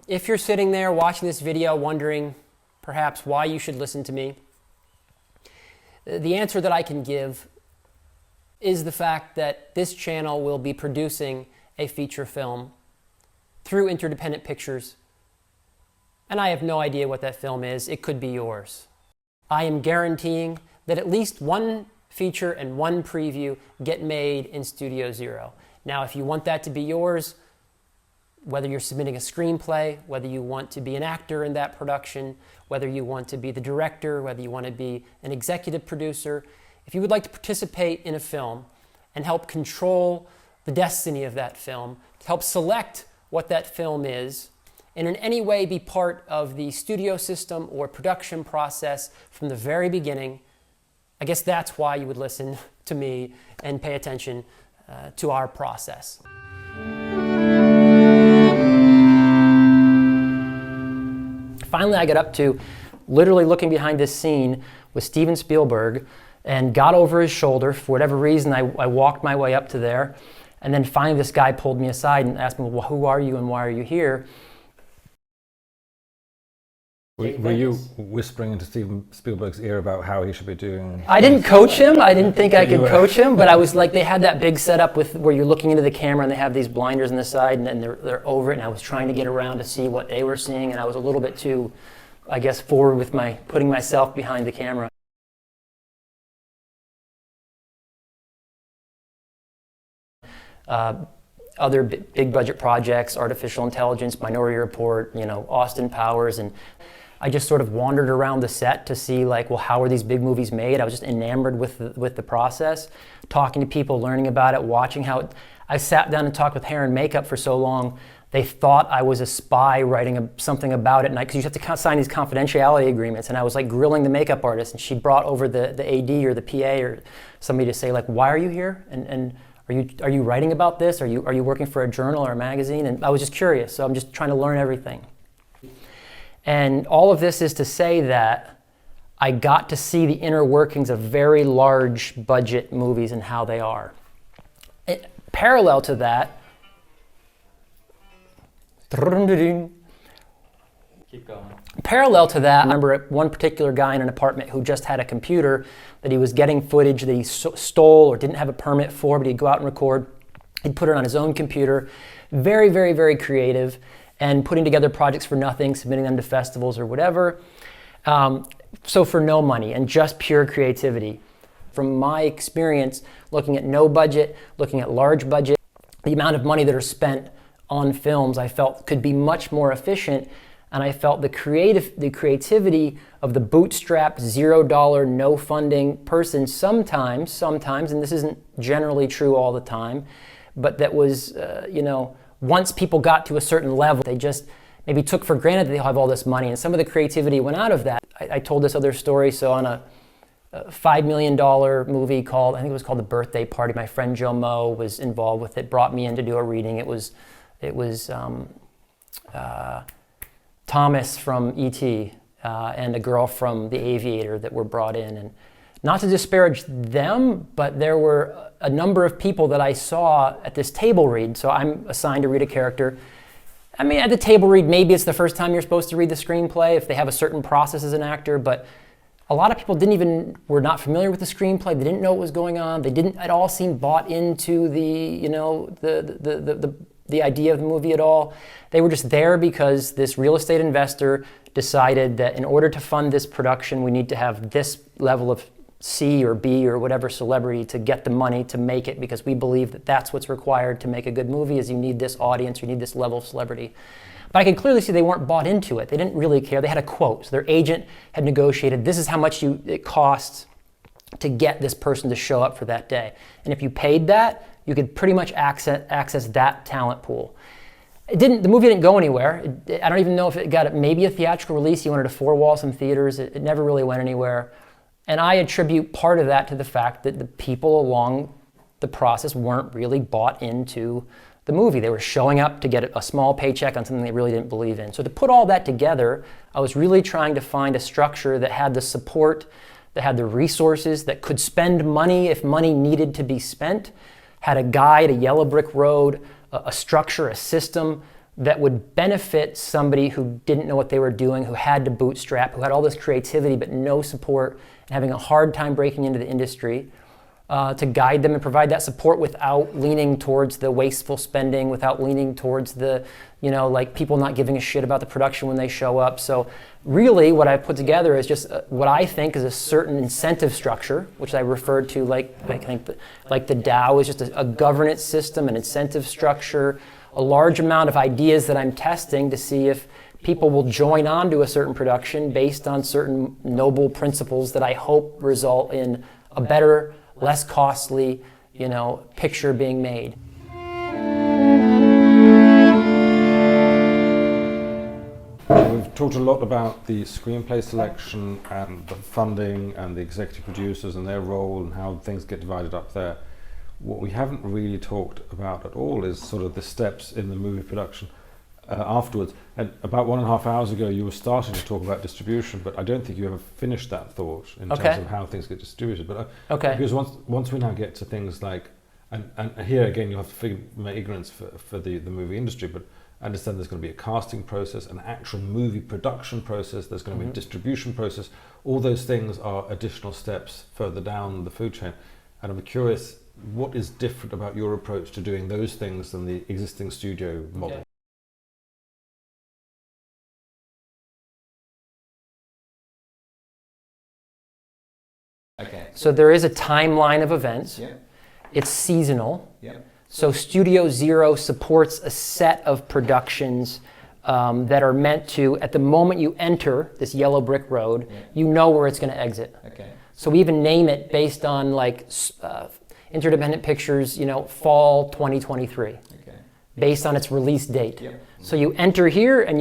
if you're sitting there watching this video wondering perhaps why you should listen to me, the answer that I can give is the fact that this channel will be producing a feature film through Interdependent Pictures, and I have no idea what that film is. It could be yours. I am guaranteeing that at least one feature and one preview get made in Studio Zero. Now, if you want that to be yours, whether you're submitting a screenplay, whether you want to be an actor in that production, whether you want to be the director, whether you want to be an executive producer, if you would like to participate in a film and help control the destiny of that film, to help select what that film is, and in any way be part of the studio system or production process from the very beginning, I guess that's why you would listen to me and pay attention to our process. Finally, I got up to literally looking behind this scene with Steven Spielberg and got over his shoulder. For whatever reason, I walked my way up to there. And then finally, this guy pulled me aside and asked me, well, who are you and why are you here? Were you whispering into Steven Spielberg's ear about how he should be doing? I didn't coach him. I didn't think I could coach him, but I was like, they had that big setup with where you're looking into the camera and they have these blinders on the side and they're over it, and I was trying to get around to see what they were seeing, and I was a little bit too, I guess, forward with putting myself behind the camera. Other big budget projects, artificial intelligence, Minority Report, Austin Powers, and I just sort of wandered around the set to see, like, well, how are these big movies made? I was just enamored with the process, talking to people, learning about it, watching how I sat down and talked with hair and makeup for so long. They thought I was a spy writing something about it, because you have to sign these confidentiality agreements, and I was like grilling the makeup artist, and she brought over the AD or the PA or somebody to say, like, why are you here? And are you writing about this? Are you working for a journal or a magazine? And I was just curious, so I'm just trying to learn everything. And all of this is to say that I got to see the inner workings of very large budget movies and how they are. Parallel to that, keep going. Parallel to that, I remember one particular guy in an apartment who just had a computer that he was getting footage that he stole or didn't have a permit for, but he'd go out and record. He'd put it on his own computer. Very, very, very creative, and putting together projects for nothing, submitting them to festivals or whatever. So for no money and just pure creativity. From my experience, looking at no budget, looking at large budget, the amount of money that are spent on films I felt could be much more efficient. And I felt the creativity of the bootstrap, $0, no funding person sometimes, and this isn't generally true all the time, but that was, once people got to a certain level, they just maybe took for granted that they'll have all this money, and some of the creativity went out of that. I told this other story, so on a $5 million movie called, I think it was called The Birthday Party, my friend Joe Mo was involved with it, brought me in to do a reading. It was Thomas from E.T. And a girl from The Aviator that were brought in. And not to disparage them, but there were a number of people that I saw at this table read. So I'm assigned to read a character. I mean, at the table read, maybe it's the first time you're supposed to read the screenplay if they have a certain process as an actor, but a lot of people were not familiar with the screenplay. They didn't know what was going on. They didn't at all seem bought into the idea of the movie at all. They were just there because this real estate investor decided that in order to fund this production, we need to have this level of C or B or whatever celebrity to get the money to make it, because we believe that that's what's required to make a good movie, is you need this audience, you need this level of celebrity. But I could clearly see they weren't bought into it. They didn't really care. They had a quote. So their agent had negotiated, this is how much it costs to get this person to show up for that day. And if you paid that, you could pretty much access that talent pool. The movie didn't go anywhere. I don't even know if it got maybe a theatrical release. He wanted to four-wall some theaters. It never really went anywhere. And I attribute part of that to the fact that the people along the process weren't really bought into the movie. They were showing up to get a small paycheck on something they really didn't believe in. So to put all that together, I was really trying to find a structure that had the support, that had the resources, that could spend money if money needed to be spent, had a guide, a yellow brick road, a structure, a system that would benefit somebody who didn't know what they were doing, who had to bootstrap, who had all this creativity but no support and having a hard time breaking into the industry, to guide them and provide that support without leaning towards the wasteful spending, without leaning towards the, like people not giving a shit about the production when they show up. So really what I've put together is just what I think is a certain incentive structure, which I referred to like the DAO is just a governance system, an incentive structure, a large amount of ideas that I'm testing to see if people will join on to a certain production based on certain noble principles that I hope result in a better, less costly, picture being made. We've talked a lot about the screenplay selection and the funding and the executive producers and their role and how things get divided up there. What we haven't really talked about at all is sort of the steps in the movie production afterwards. And about 1.5 hours ago, you were starting to talk about distribution, but I don't think you ever finished that thought in terms of how things get distributed. But because once we now get to things like, and here again, you have to forgive my ignorance for the movie industry, but I understand there's going to be a casting process, an actual movie production process, there's going to be a distribution process. All those things are additional steps further down the food chain. And I'm curious, what is different about your approach to doing those things than the existing studio model? Yeah. Okay. So there is a timeline of events. Yeah. It's seasonal. Yeah. So Studio Zero supports a set of productions that are meant to, at the moment you enter this yellow brick road, you know where it's going to exit. Okay. So we even name it based on like Interdependent Pictures, fall 2023, based on its release date. Yep. So you enter here, and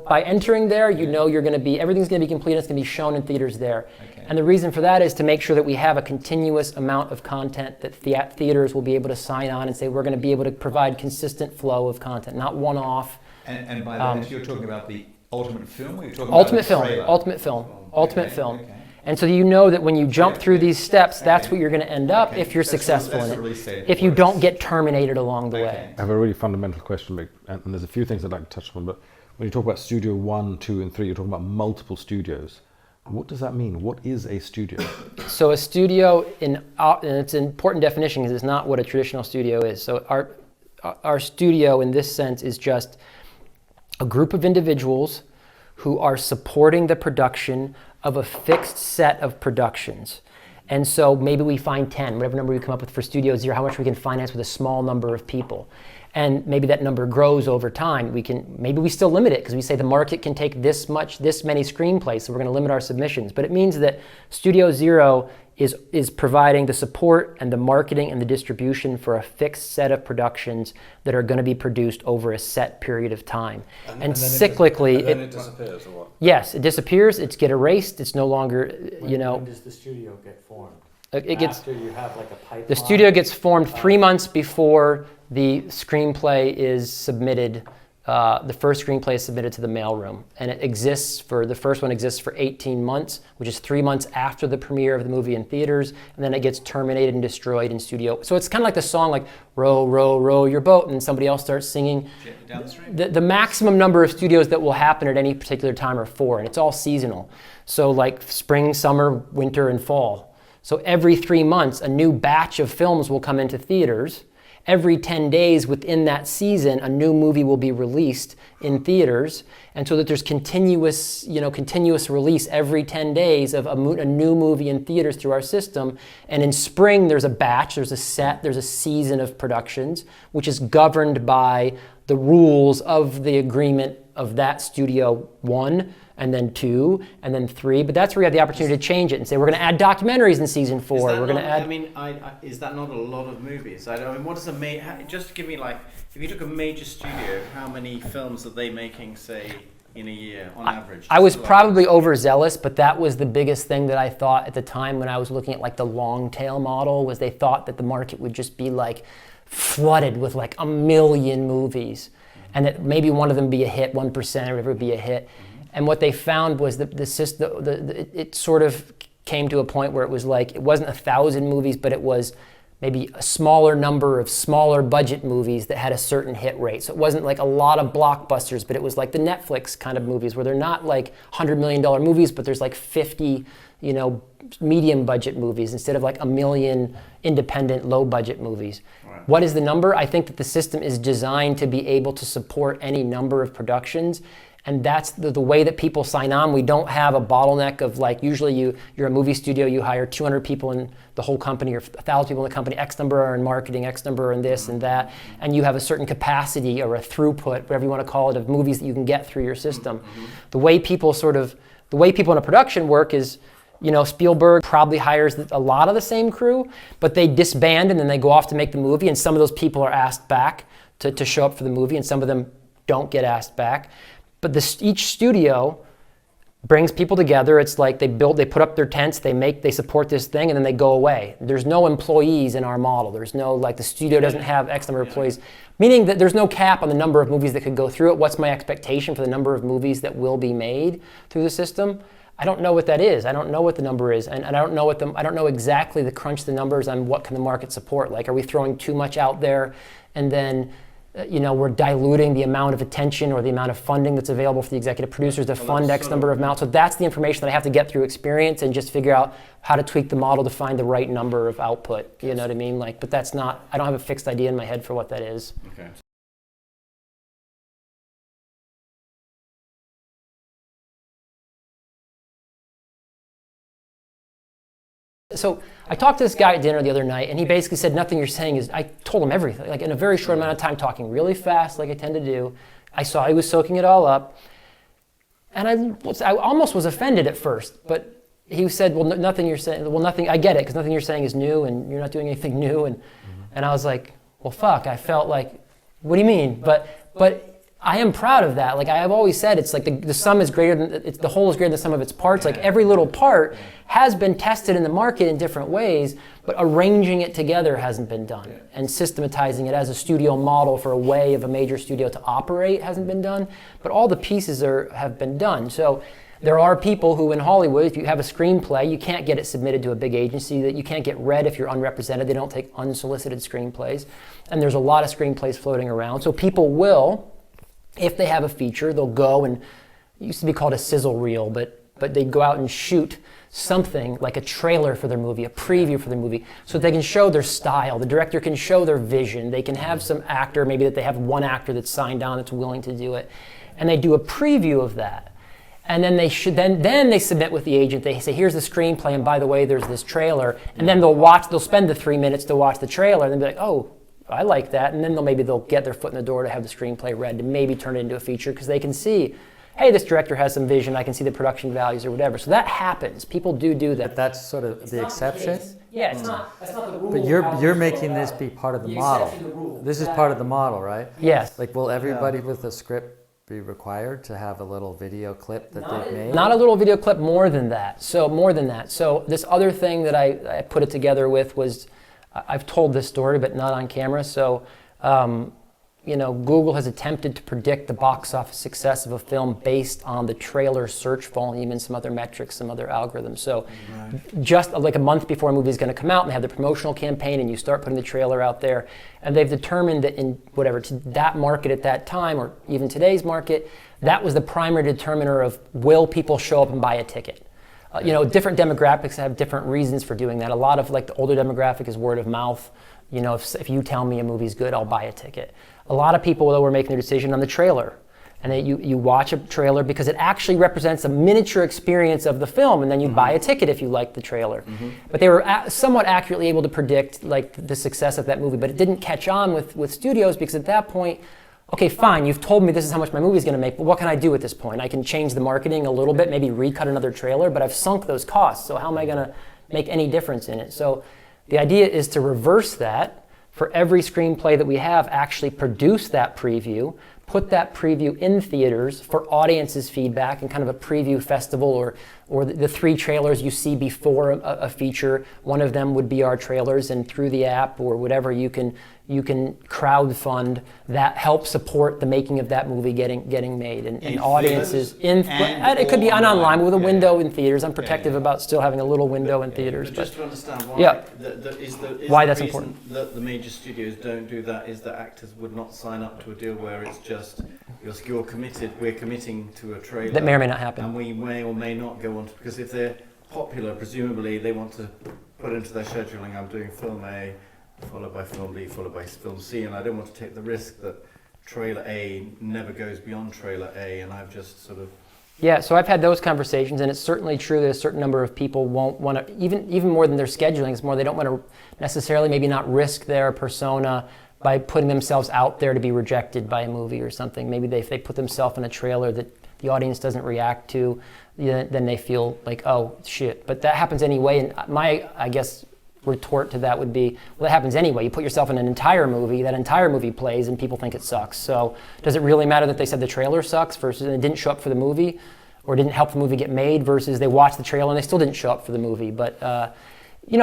by entering there, you're going to be, everything's going to be complete, and it's going to be shown in theaters there. Okay. And the reason for that is to make sure that we have a continuous amount of content that theaters will be able to sign on and say, we're going to be able to provide consistent flow of content, not one-off. And by that, you're talking about the ultimate film, or you're talking Ultimate about film, the ultimate film. Okay. And so you know that when you jump through these steps, that's what you're going to end up if you're successful in it. If you don't get terminated along the way. I have a really fundamental question, Mick, and there's a few things I'd like to touch on, but when you talk about Studio 1, 2, and 3, you're talking about multiple studios. What does that mean? What is a studio? So a studio, and it's an important definition because it's not what a traditional studio is. So our studio in this sense is just a group of individuals who are supporting the production of a fixed set of productions. And so maybe we find 10, whatever number we come up with for Studio Zero, how much we can finance with a small number of people. And maybe that number grows over time. Maybe we still limit it because we say the market can take this many screenplays, so we're going to limit our submissions. But it means that Studio Zero is providing the support and the marketing and the distribution for a fixed set of productions that are going to be produced over a set period of time. And cyclically, it disappears, or what? Yes, it disappears. It's get erased. It's no longer, When does the studio get formed? It gets. After you have like a pipeline? The studio gets formed 3 months before the screenplay is submitted. The first screenplay is submitted to the mailroom, and the first one exists for 18 months, which is 3 months after the premiere of the movie in theaters, and then it gets terminated and destroyed in studio. So it's kind of like the song, like row, row, row your boat, and somebody else starts singing. The maximum number of studios that will happen at any particular time are 4, and it's all seasonal. So like spring, summer, winter, and fall. So every 3 months, a new batch of films will come into theaters. Every 10 days within that season, a new movie will be released in theaters, and so that there's continuous release every 10 days of a new movie in theaters through our system. And in spring, there's a batch, there's a season of productions, which is governed by the rules of the agreement of that Studio 1, and then 2, and then 3. But that's where we have the opportunity to change it and say, we're going to add documentaries in season 4. We're going to add. Is that not a lot of movies? What is just give me if you took a major studio, how many films are they making, say, in a year on average? I was probably overzealous, but that was the biggest thing that I thought at the time when I was looking at like the long tail model, was they thought that the market would just be like flooded with like 1 million movies, and that maybe one of them be a hit, 1% or whatever would be a hit. And what they found was that it sort of came to a point where it was like, it wasn't 1,000 movies, but it was maybe a smaller number of smaller budget movies that had a certain hit rate. So it wasn't like a lot of blockbusters, but it was like the Netflix kind of movies where they're not like $100 million movies, but there's like 50, you know, medium budget movies instead of like a million independent low budget movies. Right. What is the number? I think that the system is designed to be able to support any number of productions. And that's the way that people sign on. We don't have a bottleneck of like, usually you're a movie studio, you hire 200 people in the whole company or 1,000 people in the company, X number are in marketing, X number are in this and that, and you have a certain capacity or a throughput, whatever you want to call it, of movies that you can get through your system. The way people in a production work is, you know, Spielberg probably hires a lot of the same crew, but they disband and then they go off to make the movie, and some of those people are asked back to show up for the movie, and some of them don't get asked back. But each studio brings people together. It's like they put up their tents, they support this thing, and then they go away. There's no employees in our model. There's no, like, the studio doesn't have X number of employees, meaning that there's no cap on the number of movies that could go through it. What's my expectation for the number of movies that will be made through the system? I don't know what that is. I don't know what the number is, and I don't know exactly the crunch the numbers on what can the market support. Like, are we throwing too much out there, and then you know, we're diluting the amount of attention or the amount of funding that's available for the executive producers to fund X number of amounts. So that's the information that I have to get through experience and just figure out how to tweak the model to find the right number of output. You know what I mean? Like, but that's not, I don't have a fixed idea in my head for what that is. Okay. So I talked to this guy at dinner the other night, and he basically said, nothing you're saying is, I told him everything, like in a very short amount of time, talking really fast like I tend to do. I saw he was soaking it all up. And I almost was offended at first, but he said, well, nothing you're saying, well, nothing, I get it, because nothing you're saying is new, and you're not doing anything new. And I was like, well, fuck, I felt like, what do you mean? But I am proud of that. Like I've always said, it's like the sum is greater than, the whole is greater than the sum of its parts. Like every little part has been tested in the market in different ways, but arranging it together hasn't been done. And systematizing it as a studio model for a way of a major studio to operate hasn't been done, but all the pieces have been done. So there are people who in Hollywood, if you have a screenplay, you can't get it submitted to a big agency, that you can't get read if you're unrepresented. They don't take unsolicited screenplays. And there's a lot of screenplays floating around. So people will, if they have a feature, they'll go and, it used to be called a sizzle reel, but they go out and shoot something like a trailer for their movie, a preview for their movie, so they can show their style. The director can show their vision. They can have some actor, maybe that they have one actor that's signed on that's willing to do it, and they do a preview of that. And then they submit with the agent. They say, here's the screenplay, and by the way, there's this trailer. And then they'll spend the 3 minutes to watch the trailer, and they'll be like, oh, I like that. And then they'll get their foot in the door to have the screenplay read, to maybe turn it into a feature, because they can see, hey, this director has some vision, I can see the production values or whatever. So that happens. People do that. But that's sort of the exception? Yeah, that's not the rule. But you're making this be part of the model. This is part of the model, right? Yes. Like, will everybody with a script be required to have a little video clip that they've made? Not a little video clip, more than that. So this other thing that I put it together with was, I've told this story, but not on camera. So, Google has attempted to predict the box office success of a film based on the trailer search volume and some other metrics, some other algorithms. So, just like a month before a movie is going to come out, and they have the promotional campaign, and you start putting the trailer out there, and they've determined that in that market at that time, or even today's market, that was the primary determiner of will people show up and buy a ticket. Different demographics have different reasons for doing that. A lot of the older demographic is word of mouth. If you tell me a movie's good, I'll buy a ticket. A lot of people, though, were making their decision on the trailer. And you watch a trailer because it actually represents a miniature experience of the film, and then you buy a ticket if you like the trailer. But they were somewhat accurately able to predict the success of that movie, but it didn't catch on with studios, because at that point, okay, fine, you've told me this is how much my movie's going to make, but what can I do at this point? I can change the marketing a little bit, maybe recut another trailer, but I've sunk those costs, so how am I going to make any difference in it? So the idea is to reverse that. For every screenplay that we have, actually produce that preview, put that preview in theaters for audience's feedback, and kind of a preview festival, or the 3 trailers you see before a feature. One of them would be our trailers, and through the app or whatever, you can you can crowdfund that, help support the making of that movie getting made, and audiences it could be online with a window in theaters. I'm protective about still having a little window in theaters. But just to understand why, why the that's reason important that the major studios don't do that is that actors would not sign up to a deal where it's just you're committed. We're committing to a trailer that may or may not happen, and we may or may not go on because if they're popular, presumably they want to put into their scheduling. I'm doing film A, followed by film B, followed by film C, and I don't want to take the risk that trailer A never goes beyond trailer A, and I've just sort of... Yeah, so I've had those conversations, and it's certainly true that a certain number of people won't want to, even more than their scheduling, it's more they don't want to necessarily maybe not risk their persona by putting themselves out there to be rejected by a movie or something. Maybe if they put themselves in a trailer that the audience doesn't react to, then they feel like, oh, shit. But that happens anyway, and my, I guess, retort to that would be, well, that happens anyway. You put yourself in an entire movie, that entire movie plays, and people think it sucks. So does it really matter that they said the trailer sucks versus it didn't show up for the movie, or didn't help the movie get made, versus they watched the trailer and they still didn't show up for the movie? But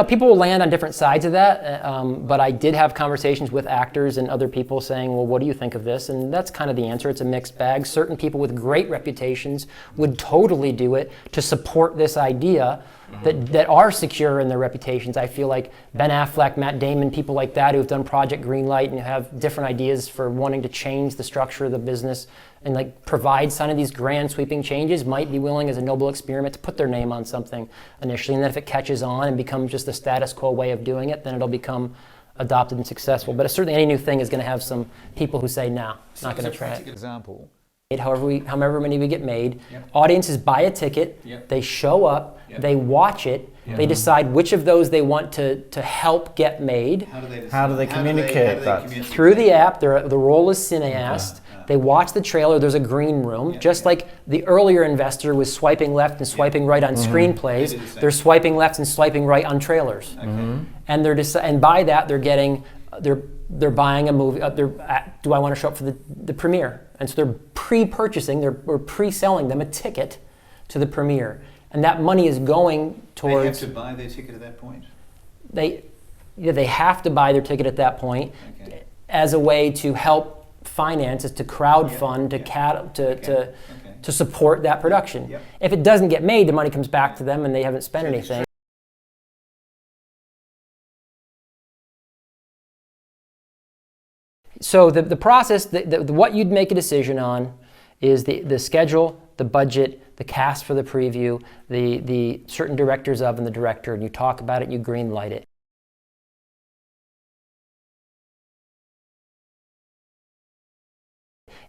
people will land on different sides of that. But I did have conversations with actors and other people saying, well, what do you think of this? And that's kind of the answer. It's a mixed bag. Certain people with great reputations would totally do it to support this idea. That are secure in their reputations. I feel like Ben Affleck, Matt Damon, people like that who have done Project Greenlight and have different ideas for wanting to change the structure of the business and like provide some of these grand sweeping changes might be willing as a noble experiment to put their name on something initially, and then if it catches on and becomes just a status quo way of doing it, then it'll become adopted and successful. But certainly any new thing is going to have some people who say, no, not going to try it. Example. However many we get made, audiences buy a ticket, they show up, they watch it, they decide which of those they want to help get made. How do they communicate that? Through the app. The role is cineast. They watch the trailer. There's a green room. Just like the earlier investor was swiping left and swiping right on screenplays, they're swiping left and swiping right on trailers. And and by that they're buying a movie. Do I want to show up for the premiere? And so they're pre-purchasing, we're pre-selling them a ticket to the premiere. And that money is going towards... They have to buy their ticket at that point? They have to buy their ticket at that point as a way to help finance, to crowdfund, to support that production. If it doesn't get made, the money comes back to them and they haven't spent anything. So the process, what you'd make a decision on is the schedule, the budget, the cast for the preview, the certain directors of and the director, and you talk about it, you green light it.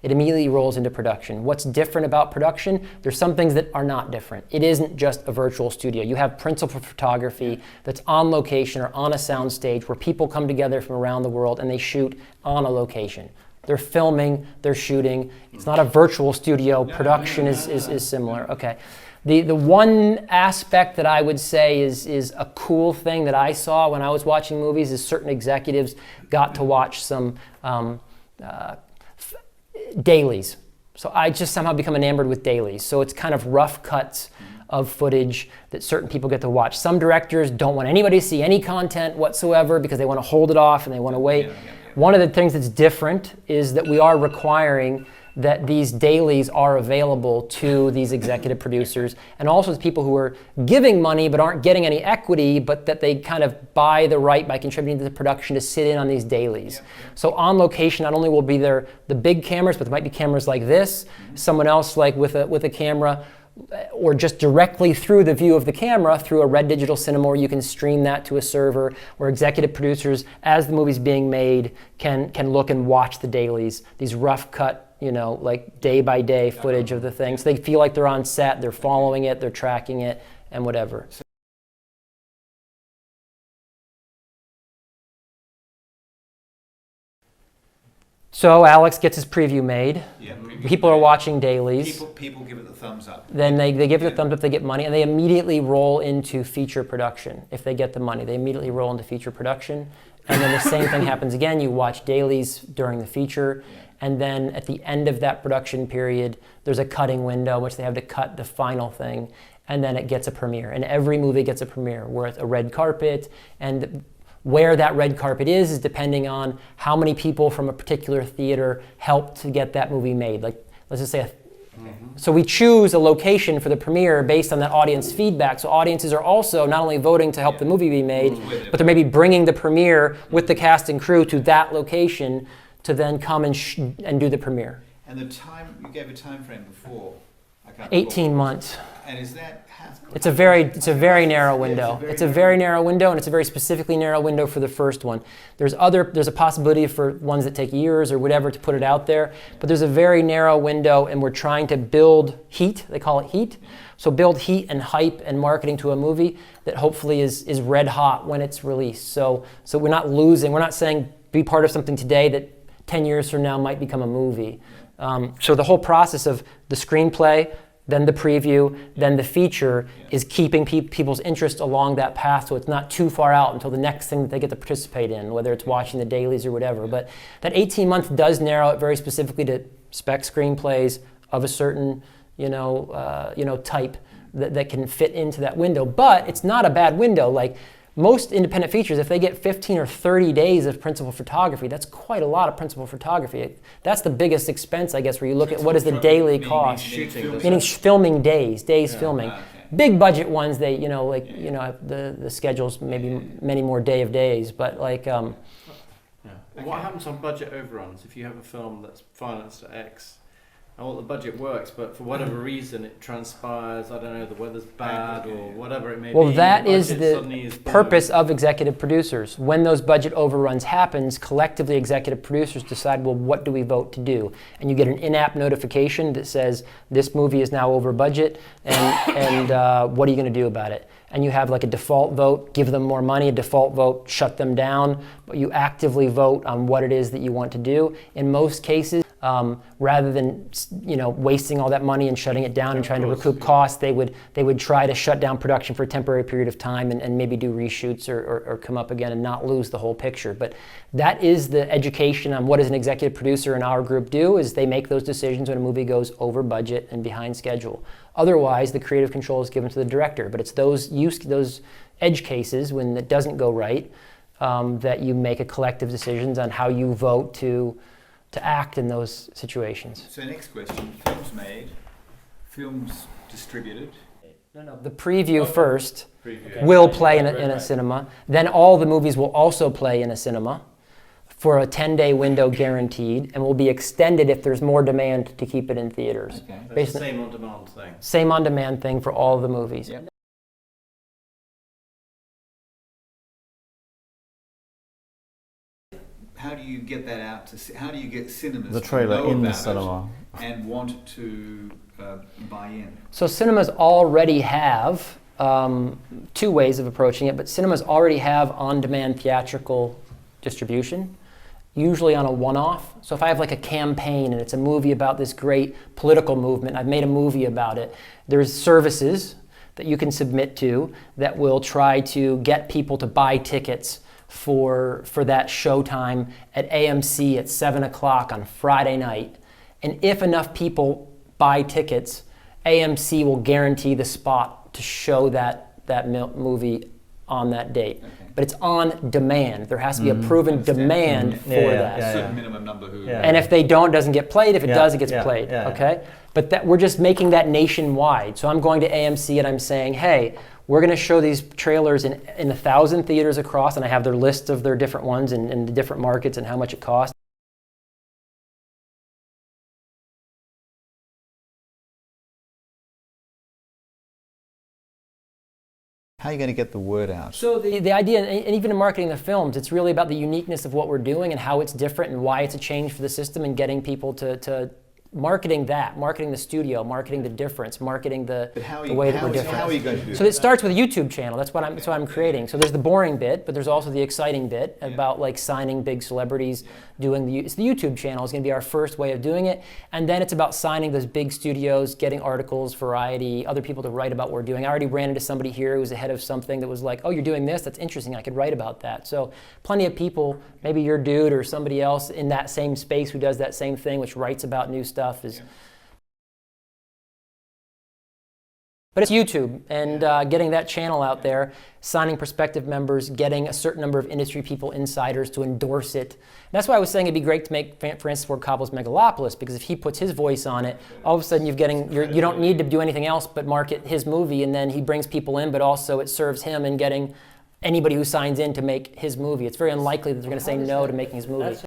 It immediately rolls into production. What's different about production? There's some things that are not different. It isn't just a virtual studio. You have principal photography that's on location or on a sound stage where people come together from around the world and they shoot on a location. They're filming, they're shooting. It's not a virtual studio. Production is similar. Okay. The one aspect that I would say is a cool thing that I saw when I was watching movies is certain executives got to watch some dailies. So I just somehow become enamored with dailies. So it's kind of rough cuts of footage that certain people get to watch. Some directors don't want anybody to see any content whatsoever because they want to hold it off and they want to wait. One of the things that's different is that we are requiring that these dailies are available to these executive producers and also to people who are giving money but aren't getting any equity, but that they kind of buy the right by contributing to the production to sit in on these dailies. So on location, not only will be there the big cameras, but there might be cameras like this, someone else like with a camera, or just directly through the view of the camera through a red digital cinema where you can stream that to a server, where executive producers, as the movie's being made, can look and watch the dailies, these rough cut, like day by day footage of the things. They feel like they're on set, they're following it, they're tracking it, and whatever. So Alex gets his preview made. People are watching dailies. People give it the thumbs up. Then they give it the thumbs up, they get money, and they immediately roll into feature production. If they get the money, they immediately roll into feature production. And then the same thing happens again. You watch dailies during the feature, and then at the end of that production period, there's a cutting window in which they have to cut the final thing, and then it gets a premiere. And every movie gets a premiere, where it's a red carpet, and Where that red carpet is depending on how many people from a particular theater helped to get that movie made. Like, let's just say, so we choose a location for the premiere based on that audience feedback. So audiences are also not only voting to help the movie be made, but they're maybe bringing the premiere with the cast and crew to that location to then come and do the premiere. And the time, you gave a time frame before. I can't 18 recall. months. And is that... It's a very narrow window. It's a very narrow window, and it's a very specifically narrow window for the first one. There's a possibility for ones that take years or whatever to put it out there, but there's a very narrow window, and we're trying to build heat. They call it heat. So build heat and hype and marketing to a movie that hopefully is red hot when it's released. So we're not losing. We're not saying be part of something today that 10 years from now might become a movie. So the whole process of the screenplay, then the preview, then the feature is keeping people's interest along that path, so it's not too far out until the next thing that they get to participate in, whether it's watching the dailies or whatever. But that 18 months does narrow it very specifically to spec screenplays of a certain type that can fit into that window. But it's not a bad window. Like most independent features, if they get 15 or 30 days of principal photography, that's quite a lot of principal photography. That's the biggest expense, I guess, where you look at what is the daily cost. Meaning filming days filming. Okay. Big budget ones, the schedules maybe many more days, but like. What happens on budget overruns if you have a film that's financed at X? And all the budget works, but for whatever reason it transpires, I don't know, the weather's bad or whatever it may be. Well, that is the purpose of executive producers. When those budget overruns happens, collectively executive producers decide, well, what do we vote to do? And you get an in-app notification that says, this movie is now over budget, and what are you going to do about it? And you have like a default vote, give them more money, a default vote, shut them down, but you actively vote on what it is that you want to do. In most cases, rather than wasting all that money and shutting it down and trying to recoup costs, they would try to shut down production for a temporary period of time and maybe do reshoots or come up again and not lose the whole picture. But that is the education on what does an executive producer in our group do, is they make those decisions when a movie goes over budget and behind schedule. Otherwise, the creative control is given to the director. But it's those edge cases when it doesn't go right that you make a collective decisions on how you vote to act in those situations. So next question, films made, films distributed. No, the preview first will play in a cinema. Then all the movies will also play in a cinema for a 10-day window guaranteed, and will be extended if there's more demand to keep it in theaters. Okay. It's the same on-demand thing. Same on-demand thing for all the movies. Yep. How do you get that out to? How do you get cinemas The to trailer know in the about cinema it and want to buy in? So cinemas already have two ways of approaching it, but cinemas already have on-demand theatrical distribution, usually on a one-off. So if I have like a campaign and it's a movie about this great political movement, I've made a movie about it, there's services that you can submit to that will try to get people to buy tickets for that showtime at AMC at 7 o'clock on Friday night. And if enough people buy tickets, AMC will guarantee the spot to show that movie on that date. Okay. But it's on demand. There has to be a proven demand for that. A certain minimum number who... And if they don't, it doesn't get played. If it does, it gets played. Okay? But we're just making that nationwide. So I'm going to AMC and I'm saying, hey, we're going to show these trailers in 1,000 theaters across, and I have their list of their different ones and the different markets and how much it costs. How are you going to get the word out? So the idea, and even in marketing the films, it's really about the uniqueness of what we're doing and how it's different and why it's a change for the system, and getting people to marketing the studio, marketing the difference, marketing the way that we're different. How are you going to do So it starts with a YouTube channel. That's what I'm creating. So there's the boring bit, but there's also the exciting bit about like signing big celebrities, doing the YouTube channel is going to be our first way of doing it. And then it's about signing those big studios, getting articles, Variety, other people to write about what we're doing. I already ran into somebody here who was ahead of something that was like, oh, you're doing this? That's interesting. I could write about that. So plenty of people, maybe your dude or somebody else in that same space who does that same thing, which writes about new stuff is But it's YouTube, and getting that channel out there, signing prospective members, getting a certain number of industry people, insiders, to endorse it. And that's why I was saying it'd be great to make Francis Ford Coppola's Megalopolis, because if he puts his voice on it, all of a sudden you don't need to do anything else but market his movie, and then he brings people in, but also it serves him in getting anybody who signs in to make his movie. It's very unlikely that they're going to say no to making his movie.